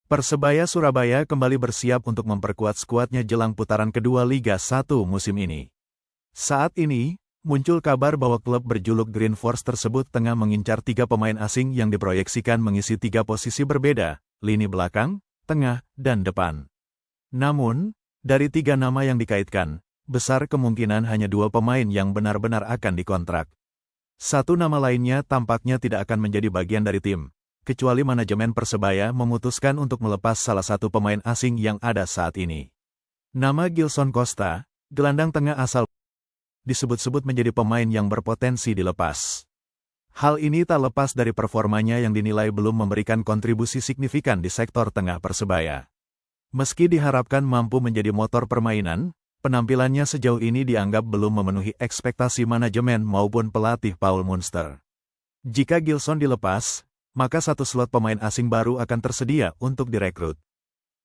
Persebaya Surabaya kembali bersiap untuk memperkuat skuadnya jelang putaran kedua Liga 1 musim ini. Saat ini, muncul kabar bahwa klub berjuluk Green Force tersebut tengah mengincar 3 pemain asing yang diproyeksikan mengisi 3 posisi berbeda, lini belakang, tengah, dan depan. Namun, dari 3 nama yang dikaitkan, besar kemungkinan hanya 2 pemain yang benar-benar akan dikontrak. Satu nama lainnya tampaknya tidak akan menjadi bagian dari tim, kecuali manajemen Persebaya memutuskan untuk melepas salah satu pemain asing yang ada saat ini. Nama Gilson Costa, gelandang tengah asal, disebut-sebut menjadi pemain yang berpotensi dilepas. Hal ini tak lepas dari performanya yang dinilai belum memberikan kontribusi signifikan di sektor tengah Persebaya. Meski diharapkan mampu menjadi motor permainan, penampilannya sejauh ini dianggap belum memenuhi ekspektasi manajemen maupun pelatih Paul Munster. Jika Gilson dilepas, maka satu slot pemain asing baru akan tersedia untuk direkrut.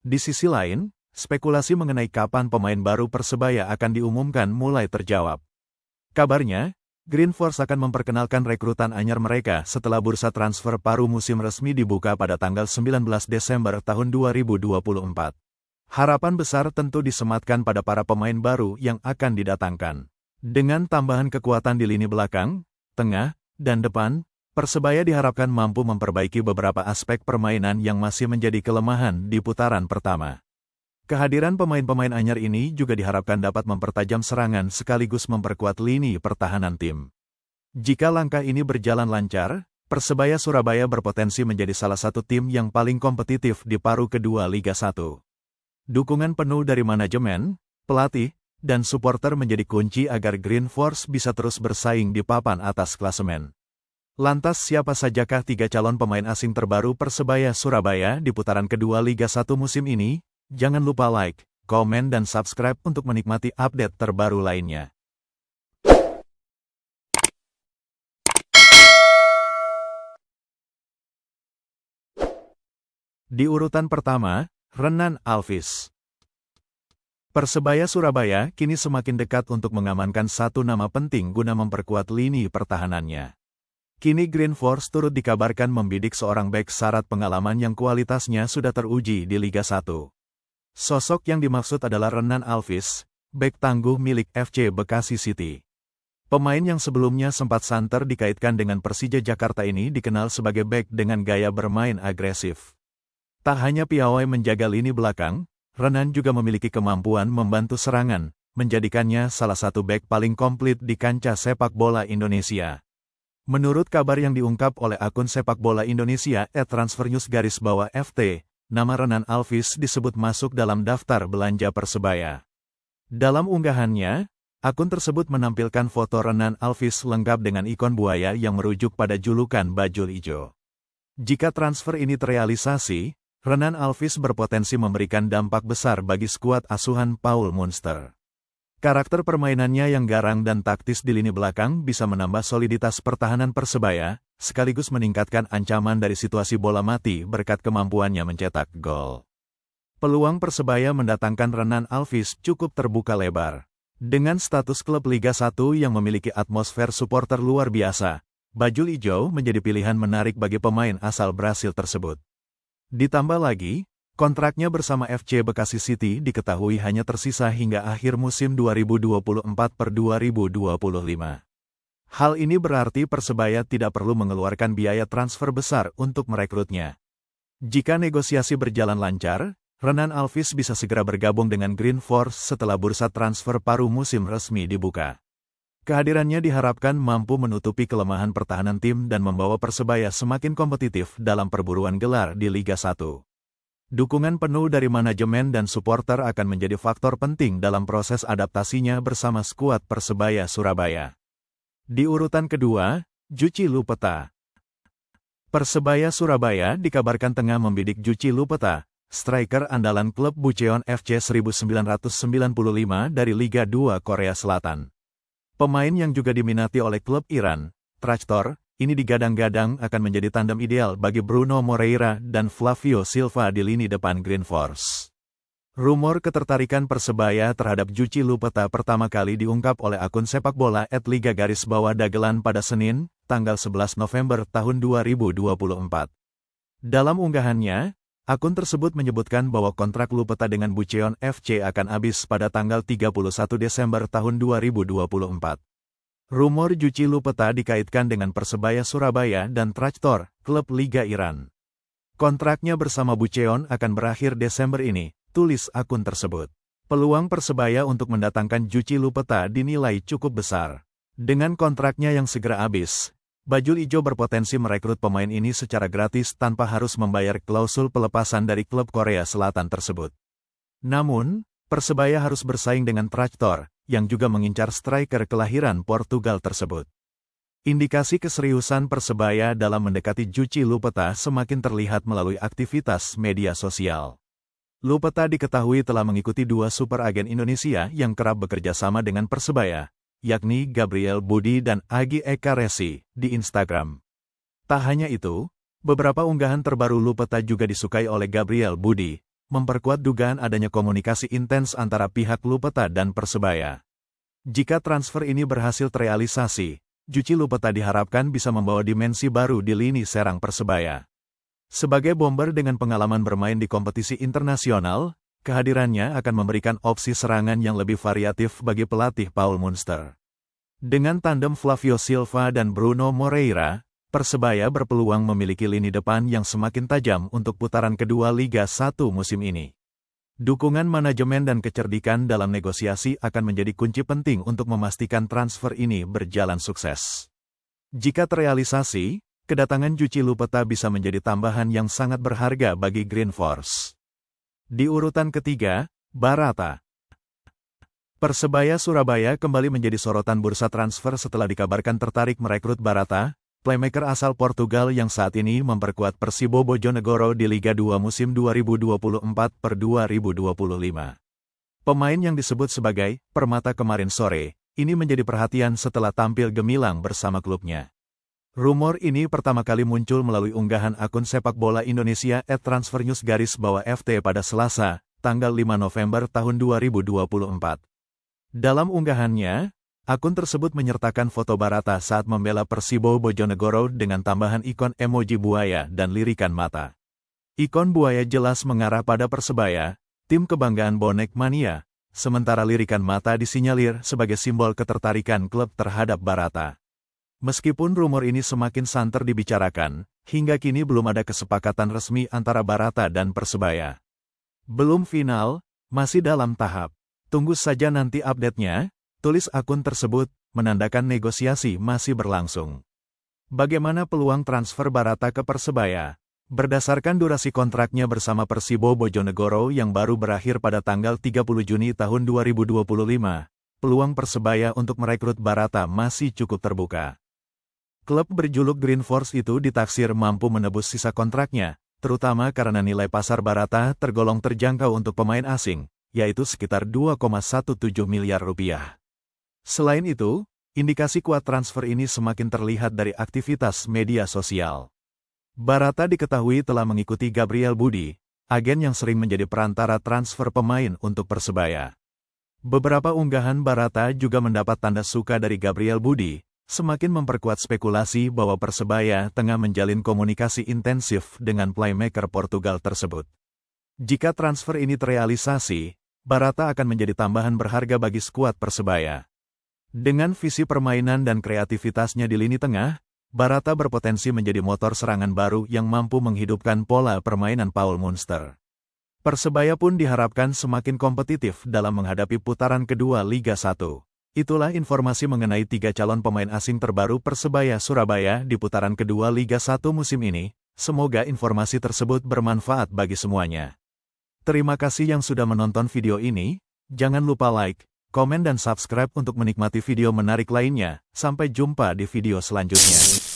Di sisi lain, spekulasi mengenai kapan pemain baru Persebaya akan diumumkan mulai terjawab. Kabarnya, Green Force akan memperkenalkan rekrutan anyar mereka setelah bursa transfer paruh musim resmi dibuka pada tanggal 19 Desember tahun 2024. Harapan besar tentu disematkan pada para pemain baru yang akan didatangkan. Dengan tambahan kekuatan di lini belakang, tengah, dan depan, Persebaya diharapkan mampu memperbaiki beberapa aspek permainan yang masih menjadi kelemahan di putaran pertama. Kehadiran pemain-pemain anyar ini juga diharapkan dapat mempertajam serangan sekaligus memperkuat lini pertahanan tim. Jika langkah ini berjalan lancar, Persebaya Surabaya berpotensi menjadi salah satu tim yang paling kompetitif di paruh kedua Liga 1. Dukungan penuh dari manajemen, pelatih, dan supporter menjadi kunci agar Green Force bisa terus bersaing di papan atas klasemen. Lantas siapa sajakah 3 calon pemain asing terbaru Persebaya Surabaya di putaran kedua Liga 1 musim ini? Jangan lupa like, komen dan subscribe untuk menikmati update terbaru lainnya. Di urutan pertama, Renan Alvis. Persebaya Surabaya kini semakin dekat untuk mengamankan satu nama penting guna memperkuat lini pertahanannya. Kini Green Force turut dikabarkan membidik seorang bek syarat pengalaman yang kualitasnya sudah teruji di Liga 1. Sosok yang dimaksud adalah Renan Alvis, bek tangguh milik FC Bekasi City. Pemain yang sebelumnya sempat santer dikaitkan dengan Persija Jakarta ini dikenal sebagai bek dengan gaya bermain agresif. Tak hanya piawai menjaga lini belakang, Renan juga memiliki kemampuan membantu serangan, menjadikannya salah satu bek paling komplit di kancah sepak bola Indonesia. Menurut kabar yang diungkap oleh akun sepak bola Indonesia @transfernews_FT, nama Renan Alvis disebut masuk dalam daftar belanja Persebaya. Dalam unggahannya, akun tersebut menampilkan foto Renan Alvis lengkap dengan ikon buaya yang merujuk pada julukan Bajul Ijo. Jika transfer ini terrealisasi, Renan Alvis berpotensi memberikan dampak besar bagi skuad asuhan Paul Munster. Karakter permainannya yang garang dan taktis di lini belakang bisa menambah soliditas pertahanan Persebaya, sekaligus meningkatkan ancaman dari situasi bola mati berkat kemampuannya mencetak gol. Peluang Persebaya mendatangkan Renan Alvis cukup terbuka lebar. Dengan status klub Liga 1 yang memiliki atmosfer supporter luar biasa, Bajul Ijo menjadi pilihan menarik bagi pemain asal Brasil tersebut. Ditambah lagi, kontraknya bersama FC Bekasi City diketahui hanya tersisa hingga akhir musim 2024-2025. Hal ini berarti Persebaya tidak perlu mengeluarkan biaya transfer besar untuk merekrutnya. Jika negosiasi berjalan lancar, Renan Alvis bisa segera bergabung dengan Green Force setelah bursa transfer paruh musim resmi dibuka. Kehadirannya diharapkan mampu menutupi kelemahan pertahanan tim dan membawa Persebaya semakin kompetitif dalam perburuan gelar di Liga 1. Dukungan penuh dari manajemen dan supporter akan menjadi faktor penting dalam proses adaptasinya bersama skuad Persebaya Surabaya. Di urutan kedua, Juci Lupeta. Persebaya Surabaya dikabarkan tengah membidik Juci Lupeta, striker andalan klub Bucheon FC 1995 dari Liga 2 Korea Selatan. Pemain yang juga diminati oleh klub Iran, Trabzonspor, ini digadang-gadang akan menjadi tandem ideal bagi Bruno Moreira dan Flavio Silva di lini depan Green Force. Rumor ketertarikan Persebaya terhadap Juci Lupeta pertama kali diungkap oleh akun sepak bola @liga_dagelan pada Senin, tanggal 11 November tahun 2024. Dalam unggahannya, Akun tersebut menyebutkan bahwa kontrak Lupeta dengan Bucheon FC akan habis pada tanggal 31 Desember tahun 2024. Rumor Juchi Lupeta dikaitkan dengan Persebaya Surabaya dan Trabzonspor, klub Liga Iran. Kontraknya bersama Bucheon akan berakhir Desember ini, tulis akun tersebut. Peluang Persebaya untuk mendatangkan Juchi Lupeta dinilai cukup besar. Dengan kontraknya yang segera habis, Bajul Ijo berpotensi merekrut pemain ini secara gratis tanpa harus membayar klausul pelepasan dari klub Korea Selatan tersebut. Namun, Persebaya harus bersaing dengan Trabzonspor, yang juga mengincar striker kelahiran Portugal tersebut. Indikasi keseriusan Persebaya dalam mendekati Juchi Lupeta semakin terlihat melalui aktivitas media sosial. Lupeta diketahui telah mengikuti 2 super agen Indonesia yang kerap bekerja sama dengan Persebaya, yakni Gabriel Budi dan Agi Eka Resi, di Instagram. Tak hanya itu, beberapa unggahan terbaru Lupeta juga disukai oleh Gabriel Budi, memperkuat dugaan adanya komunikasi intens antara pihak Lupeta dan Persebaya. Jika transfer ini berhasil terrealisasi, Juchi Lupeta diharapkan bisa membawa dimensi baru di lini serang Persebaya. Sebagai bomber dengan pengalaman bermain di kompetisi internasional, kehadirannya akan memberikan opsi serangan yang lebih variatif bagi pelatih Paul Munster. Dengan tandem Flavio Silva dan Bruno Moreira, Persebaya berpeluang memiliki lini depan yang semakin tajam untuk putaran kedua Liga 1 musim ini. Dukungan manajemen dan kecerdikan dalam negosiasi akan menjadi kunci penting untuk memastikan transfer ini berjalan sukses. Jika terrealisasi, kedatangan Juchi Lupeta bisa menjadi tambahan yang sangat berharga bagi Green Force. Di urutan ketiga, Barata. Persebaya Surabaya kembali menjadi sorotan bursa transfer setelah dikabarkan tertarik merekrut Barata, playmaker asal Portugal yang saat ini memperkuat Persibo Bojonegoro di Liga 2 musim 2024/2025. Pemain yang disebut sebagai "Permata kemarin sore", ini menjadi perhatian setelah tampil gemilang bersama klubnya. Rumor ini pertama kali muncul melalui unggahan akun sepak bola Indonesia @transfernews_FT pada Selasa, tanggal 5 November tahun 2024. Dalam unggahannya, akun tersebut menyertakan foto Barata saat membela Persibo Bojonegoro dengan tambahan ikon emoji buaya dan lirikan mata. Ikon buaya jelas mengarah pada Persebaya, tim kebanggaan bonek mania, sementara lirikan mata disinyalir sebagai simbol ketertarikan klub terhadap Barata. Meskipun rumor ini semakin santer dibicarakan, hingga kini belum ada kesepakatan resmi antara Barata dan Persebaya. Belum final, masih dalam tahap. Tunggu saja nanti update-nya, tulis akun tersebut, menandakan negosiasi masih berlangsung. Bagaimana peluang transfer Barata ke Persebaya? Berdasarkan durasi kontraknya bersama Persibo Bojonegoro yang baru berakhir pada tanggal 30 Juni tahun 2025, peluang Persebaya untuk merekrut Barata masih cukup terbuka. Klub berjuluk Green Force itu ditaksir mampu menebus sisa kontraknya, terutama karena nilai pasar Barata tergolong terjangkau untuk pemain asing, yaitu sekitar 2,17 miliar rupiah. Selain itu, indikasi kuat transfer ini semakin terlihat dari aktivitas media sosial. Barata diketahui telah mengikuti Gabriel Budi, agen yang sering menjadi perantara transfer pemain untuk Persebaya. Beberapa unggahan Barata juga mendapat tanda suka dari Gabriel Budi, semakin memperkuat spekulasi bahwa Persebaya tengah menjalin komunikasi intensif dengan playmaker Portugal tersebut. Jika transfer ini terrealisasi, Barata akan menjadi tambahan berharga bagi skuad Persebaya. Dengan visi permainan dan kreativitasnya di lini tengah, Barata berpotensi menjadi motor serangan baru yang mampu menghidupkan pola permainan Paul Munster. Persebaya pun diharapkan semakin kompetitif dalam menghadapi putaran kedua Liga 1. Itulah informasi mengenai 3 calon pemain asing terbaru Persebaya Surabaya di putaran kedua Liga 1 musim ini. Semoga informasi tersebut bermanfaat bagi semuanya. Terima kasih yang sudah menonton video ini. Jangan lupa like, komen dan subscribe untuk menikmati video menarik lainnya. Sampai jumpa di video selanjutnya.